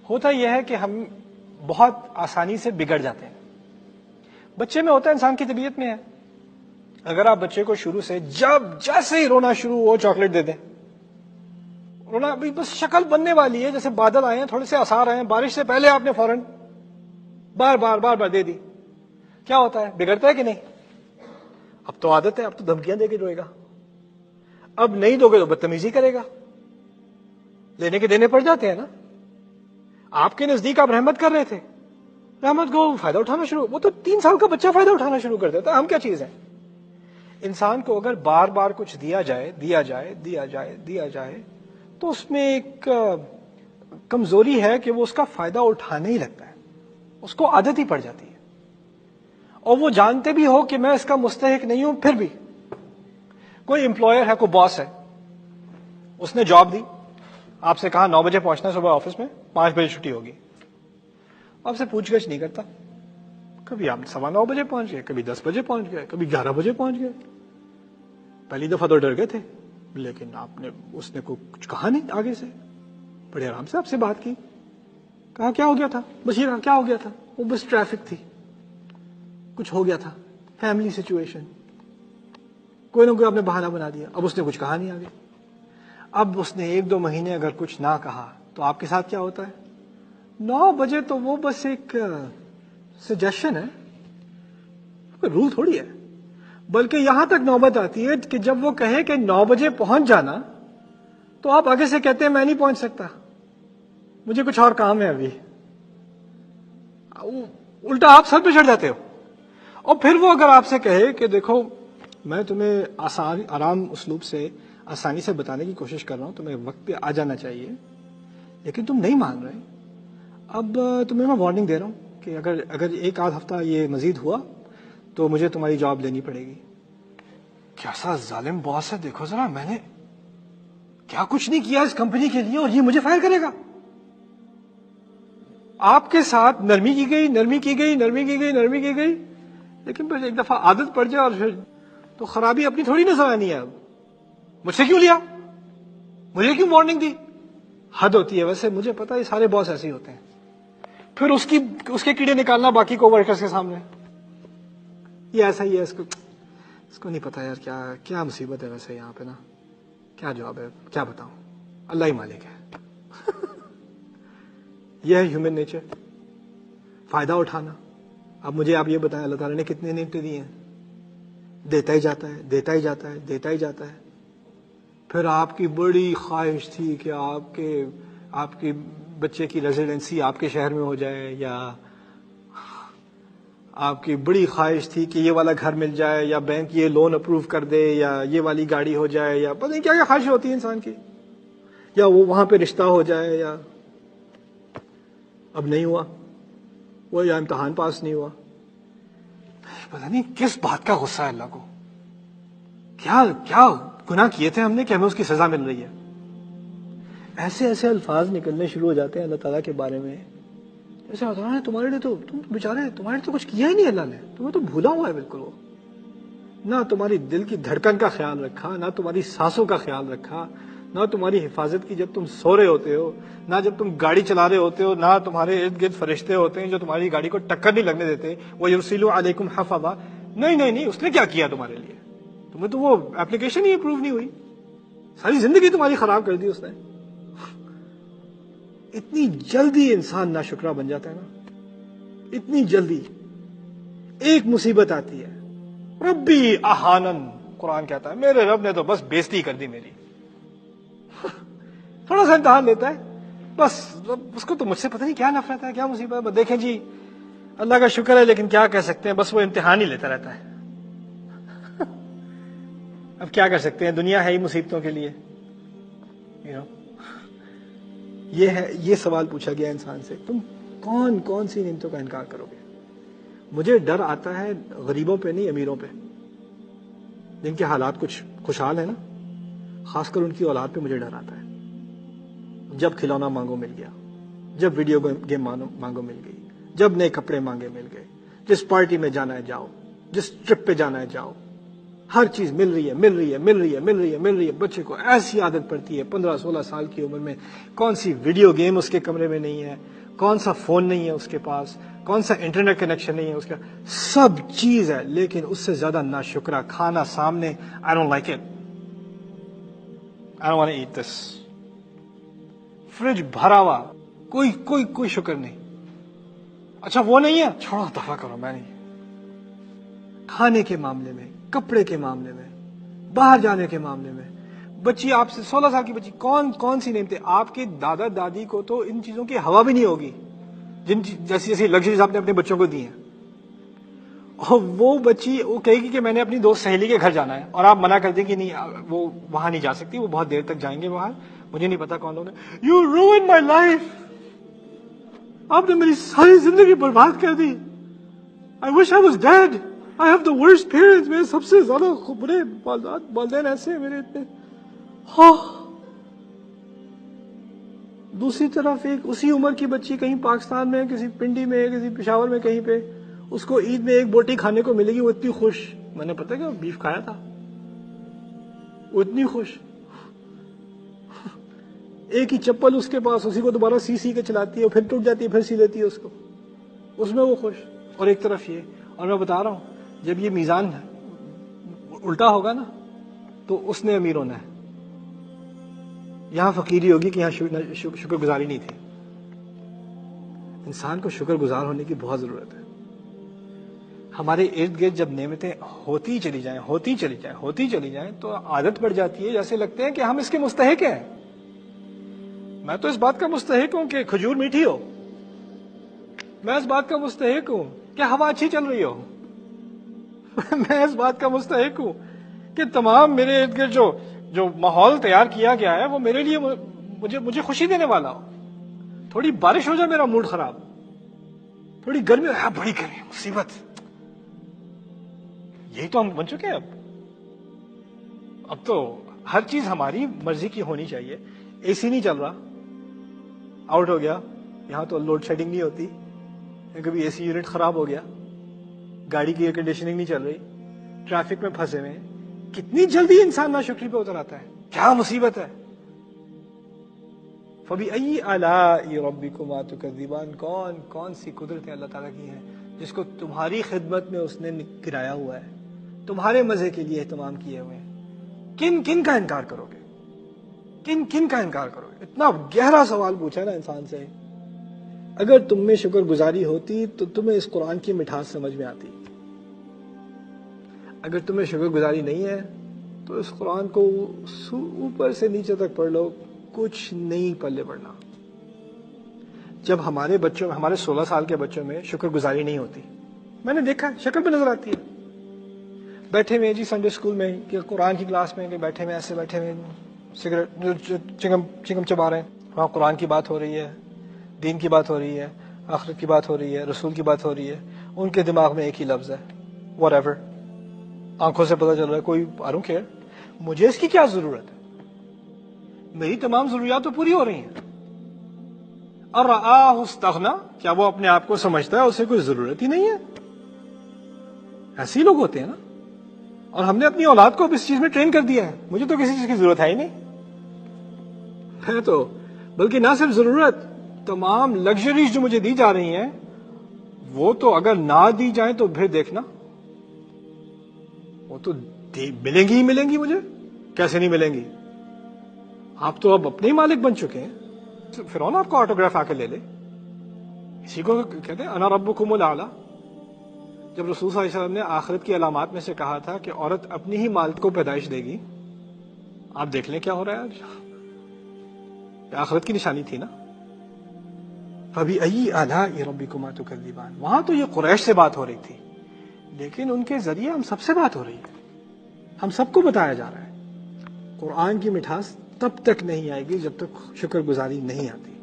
ہوتا یہ ہے کہ ہم بہت آسانی سے بگڑ جاتے ہیں. بچے میں ہوتا ہے, انسان کی طبیعت میں ہے. اگر آپ بچے کو شروع سے جیسے ہی رونا شروع ہو چاکلیٹ دے دیں, رونا ابھی بس شکل بننے والی ہے, جیسے بادل آئے ہیں, تھوڑے سے آثار آئے ہیں, بارش سے پہلے آپ نے فوراً بار بار دے دی, کیا ہوتا ہے؟ بگڑتا ہے کہ نہیں؟ اب تو عادت ہے, اب تو دھمکیاں دے کے روئے گا. اب نہیں دو گے تو بدتمیزی کرے گا. لینے کے دینے پڑ جاتے ہیں نا. آپ کے نزدیک آپ رحمت کر رہے تھے, رحمت کو فائدہ اٹھانا شروع, وہ تو 3 سال کا بچہ فائدہ اٹھانا شروع کر دیتا ہے. ہم کیا چیز ہیں؟ انسان کو اگر بار بار کچھ دیا جائے تو اس میں ایک کمزوری ہے کہ وہ اس کا فائدہ اٹھانے ہی لگتا ہے, اس کو عادت ہی پڑ جاتی ہے. اور وہ جانتے بھی ہو کہ میں اس کا مستحق نہیں ہوں, پھر بھی کوئی امپلائر ہے, کوئی باس ہے, اس نے جاب دی, آپ سے کہا 9 بجے پہنچنا صبح آفس میں, 5 بجے چھٹی ہوگی. آپ سے پوچھ گچھ نہیں کرتا. کبھی آپ 9:15 بجے پہنچ گئے, کبھی 10 بجے پہنچ گئے, کبھی 11 بجے پہنچ گئے. پہلی دفعہ تو ڈر گئے تھے, لیکن اس نے کچھ کہا نہیں آگے سے, بڑے آرام سے آپ سے بات کی. کہا کیا ہو گیا تھا؟ بس یہ کہا کیا ہو گیا تھا؟ وہ بس ٹریفک تھی, کچھ ہو گیا تھا, فیملی سچویشن, کوئی نہ کوئی آپ نے بہانہ بنا دیا. اب اس نے کچھ کہا نہیں آگے. اب اس نے 1-2 مہینے اگر کچھ نہ کہا تو آپ کے ساتھ کیا ہوتا ہے؟ 9 بجے تو وہ بس ایک سجیشن ہے, کوئی رول تھوڑی ہے. بلکہ یہاں تک نوبت آتی ہے کہ جب وہ کہے کہ 9 بجے پہنچ جانا, تو آپ آگے سے کہتے ہیں میں نہیں پہنچ سکتا, مجھے کچھ اور کام ہے ابھی. الٹا آپ سر پہ چڑھ جاتے ہو. اور پھر وہ اگر آپ سے کہے کہ دیکھو میں تمہیں آرام اسلوب سے آسانی سے بتانے کی کوشش کر رہا ہوں, تمہیں وقت پہ آ جانا چاہیے, لیکن تم نہیں مان رہے, اب تمہیں میں وارننگ دے رہا ہوں کہ اگر 1-8 ہفتہ یہ مزید ہوا تو مجھے تمہاری جاب لینی پڑے گی. کیسا ظالم باس ہے, دیکھو ذرا, میں نے کیا کچھ نہیں کیا اس کمپنی کے لیے اور یہ مجھے فائر کرے گا. آپ کے ساتھ نرمی کی گئی, لیکن پھر ایک دفعہ عادت پڑ جائے اور پھر تو خرابی اپنی تھوڑی نظر آنی ہے. اب مجھ سے کیوں لیا, مجھے کیوں وارننگ دی؟ حد ہوتی ہے. ویسے مجھے پتا ہے سارے باس ایسے ہی ہوتے ہیں. پھر اس کے کیڑے نکالنا باقی کو ورکرز کے سامنے, یہ ایسا ہی ہے, اس کو نہیں پتا یار کیا مصیبت ہے. ویسے یہاں پہ نا کیا جواب ہے, کیا بتاؤں, اللہ ہی مالک ہے. یہ ہے ہیومن نیچر, فائدہ اٹھانا. اب مجھے آپ یہ بتائیں, اللہ تعالیٰ نے کتنے نعمتیں دی ہیں؟ دیتا ہی جاتا ہے. پھر آپ کی بڑی خواہش تھی کہ آپ کے بچے کی ریزیڈنسی آپ کے شہر میں ہو جائے, یا آپ کی بڑی خواہش تھی کہ یہ والا گھر مل جائے, یا بینک یہ لون اپروو کر دے, یا یہ والی گاڑی ہو جائے, یا پتہ نہیں کیا خواہش ہوتی ہے انسان کی, یا وہ وہاں پہ رشتہ ہو جائے, یا اب نہیں ہوا وہ, یا امتحان پاس نہیں ہوا. پتہ نہیں کس بات کا غصہ ہے اللہ کو, کیا گناہ کیے تھے ہم نے کہ ہمیں اس کی سزا مل رہی ہے. ایسے الفاظ نکلنے شروع ہو جاتے ہیں اللہ تعالیٰ کے بارے میں, جیسے ہوتا ہے تمہارے لیے تو تم بیچارے, تمہارے لیے تو کچھ کیا ہی نہیں اللہ نے, تمہیں تو بھولا ہوا ہے بالکل. وہ نہ تمہاری دل کی دھڑکن کا خیال رکھا, نہ تمہاری سانسوں کا خیال رکھا, نہ تمہاری حفاظت کی جب تم سو رہے ہوتے ہو, نہ جب تم گاڑی چلا رہے ہوتے ہو, نہ تمہارے ارد گرد فرشتے ہوتے ہیں جو تمہاری گاڑی کو ٹکر نہیں لگنے دیتے. وہ یرسلوا علیکم حفظا, نہیں, اس نے کیا کیا تمہارے لیے؟ تمہیں تو وہ اپلیکیشن ہی اپروو نہیں ہوئی, ساری زندگی تمہاری خراب کر دی اس نے. اتنی جلدی انسان ناشکرا بن جاتا ہے نا, اتنی جلدی. ایک مصیبت آتی ہے, ربی احانن, قرآن کہتا ہے میرے رب نے تو بس بےزتی کر دی میری. تھوڑا سا امتحان لیتا ہے بس, اس کو تو مجھ سے پتہ نہیں کیا نفرت ہے, کیا مصیبت ہے. دیکھیں جی اللہ کا شکر ہے, لیکن کیا کہہ سکتے ہیں, بس وہ امتحان ہی لیتا رہتا ہے. اب کیا کر سکتے ہیں, دنیا ہے ہی مصیبتوں کے لیے. یہ سوال پوچھا گیا انسان سے, تم کون سی نعمتوں کا انکار کرو گے؟ مجھے ڈر آتا ہے غریبوں پہ نہیں, امیروں پہ, جن کے حالات کچھ خوشحال ہیں نا, خاص کر ان کی اولاد پہ مجھے ڈر آتا ہے. جب کھلونا مانگو مل گیا, جب ویڈیو گیم مانگو مل گئی, جب نئے کپڑے مانگے مل گئے, جس پارٹی میں جانا ہے جاؤ, جس ٹرپ پہ جانا ہے جاؤ, ہر چیز مل رہی ہے. بچے کو ایسی عادت پڑتی ہے 15-16 سال کی عمر میں, کون سی ویڈیو گیم اس کے کمرے میں نہیں ہے, کون سا فون نہیں ہے اس کے پاس، کون سا انٹرنیٹ کنیکشن نہیں ہے اس کا، سب چیز ہے، لیکن اس سے زیادہ ناشکرا، کھانا سامنے، I don't like it, I don't want to eat this. Fridge بھرا ہوا، کوئی شکر نہیں. اچھا وہ نہیں ہے، چھوڑو دفع کرو، میں نہیں. کھانے کے معاملے میں، کپڑے کے معاملے میں، باہر جانے کے معاملے میں، بچی آپ سے 16 سال کی بچی، کون سی نعمتیں، آپ کے دادا دادی کو تو ان چیزوں کی ہوا بھی نہیں ہوگی جیسی لگژریز آپ نے اپنے بچوں کو دی ہیں. اور وہ بچی وہ کہے گی کہ میں نے اپنی دوست سہیلی کے گھر جانا ہے، اور آپ منع کر دیں کہ نہیں وہ وہاں نہیں جا سکتی، وہ بہت دیر تک جائیں گے باہر، مجھے نہیں پتا کون لوگ ہیں. یو روئن مائی لائف، آپ نے میری ساری زندگی برباد کر دی. I wish I was dead. I have the worst parents. میرے سب سے زیادہ برے والدین ایسے میرے اتنے. دوسری طرف ایک اسی عمر کی بچی کہیں پاکستان میں کسی پنڈی میں کسی پشاور میں کہیں پہ، اس کو عید میں ایک بوٹی کھانے کو ملے گی، وہ اتنی خوش، میں نے پتا کہ بیف کھایا تھا، وہ اتنی خوش. ایک ہی چپل اس کے پاس، اسی کو دوبارہ سی کے چلاتی ہے، پھر ٹوٹ جاتی ہے، پھر سی لیتی ہے اس کو، اس میں وہ خوش. اور ایک طرف یہ، اور میں بتا رہا ہوں جب یہ میزان الٹا ہوگا نا تو اس نے امیر ہونا ہے. یہاں فقیری ہوگی کہ یہاں شکر گزاری نہیں تھی. انسان کو شکر گزار ہونے کی بہت ضرورت ہے. ہمارے ارد گرد جب نعمتیں ہوتی چلی جائیں تو عادت پڑ جاتی ہے، جیسے لگتے ہیں کہ ہم اس کے مستحق ہیں. میں تو اس بات کا مستحق ہوں کہ کھجور میٹھی ہو، میں اس بات کا مستحق ہوں کہ ہوا اچھی چل رہی ہو، میں اس بات کا مستحق ہوں کہ تمام میرے ارد گرد جو ماحول تیار کیا گیا ہے وہ میرے لیے مجھے خوشی دینے والا ہو. تھوڑی بارش ہو جائے میرا موڈ خراب، تھوڑی گرمی ہو، بڑی گرمی، مصیبت. یہی تو ہم بن چکے ہیں. اب تو ہر چیز ہماری مرضی کی ہونی چاہیے. اے سی نہیں چل رہا، آؤٹ ہو گیا. یہاں تو لوڈ شیڈنگ نہیں ہوتی، کبھی اے سی یونٹ خراب ہو گیا، گاڑی کی ایئر کنڈیشننگ نہیں چل رہی، ٹریفک میں پھنسے ہوئے، کتنی جلدی انسان ناشکری پہ اتر آتا ہے. کیا مصیبت ہے. فَبِأَيِّ آلَاءِ رَبِّكُمَا تُكَذِّبَانِ، کون سی قدرتیں اللہ تعالیٰ کی ہیں جس کو تمہاری خدمت میں اس نے گرایا ہوا ہے، تمہارے مزے کے لیے اہتمام کیے ہوئے ہیں. کن کا انکار کرو گے؟ کن کا انکار کرو گے؟ اتنا گہرا سوال پوچھا نا انسان سے. اگر تم میں شکر گزاری ہوتی تو تمہیں اس قرآن کی مٹھاس سمجھ میں آتی. اگر تمہیں شکر گزاری نہیں ہے تو اس قرآن کو اوپر سے نیچے تک پڑھ لو، کچھ نہیں پلے پڑنا. جب ہمارے 16 سال کے بچوں میں شکر گزاری نہیں ہوتی، میں نے دیکھا شکل پہ نظر آتی ہے. بیٹھے ہوئے جی سنڈے اسکول میں کہ قرآن کی کلاس میں کہ بیٹھے ہوئے سگریٹ چنگم چبا رہے ہیں، وہاں قرآن کی بات ہو رہی ہے، دین کی بات ہو رہی ہے، آخرت کی بات ہو رہی ہے، رسول کی بات ہو رہی ہے. ان کے دماغ میں ایک ہی لفظ ہے، واٹ ایور. آنکھوں سے پتہ چل رہا ہے کوئی I don't care، مجھے اس کی کیا ضرورت ہے، میری تمام ضروریات تو پوری ہو رہی ہیں. اور استغنا، کیا وہ اپنے آپ کو سمجھتا ہے اسے کوئی ضرورت ہی نہیں ہے؟ ایسے ہی لوگ ہوتے ہیں نا. اور ہم نے اپنی اولاد کو اس چیز میں ٹرین کر دیا ہے، مجھے تو کسی چیز کی ضرورت ہے ہی نہیں ہے. تو بلکہ نہ صرف ضرورت، تمام لگژریز جو مجھے دی جا رہی ہیں وہ تو اگر نہ دی جائیں تو پھر دیکھنا، وہ تو ملیں گی مجھے. کیسے نہیں ملیں گی؟ آپ تو اب اپنے ہی مالک بن چکے ہیں. فرعون آپ کو آٹوگراف آ کے لے لے. اسی کو کہتے ہیں انا ربکم الاعلی. جب رسول صلی اللہ علیہ وسلم نے آخرت کی علامات میں سے کہا تھا کہ عورت اپنی ہی مالک کو پیدائش دے گی، آپ دیکھ لیں کیا ہو رہا ہے آج. آخرت کی نشانی تھی نا. فَبِأَيِّ آلَاءِ رَبِّكُمَا تُكَذِّبَانِ. وہاں تو یہ قریش سے بات ہو رہی تھی، لیکن ان کے ذریعے ہم سب سے بات ہو رہی ہے. ہم سب کو بتایا جا رہا ہے قرآن کی مٹھاس تب تک نہیں آئے گی جب تک شکر گزاری نہیں آتی.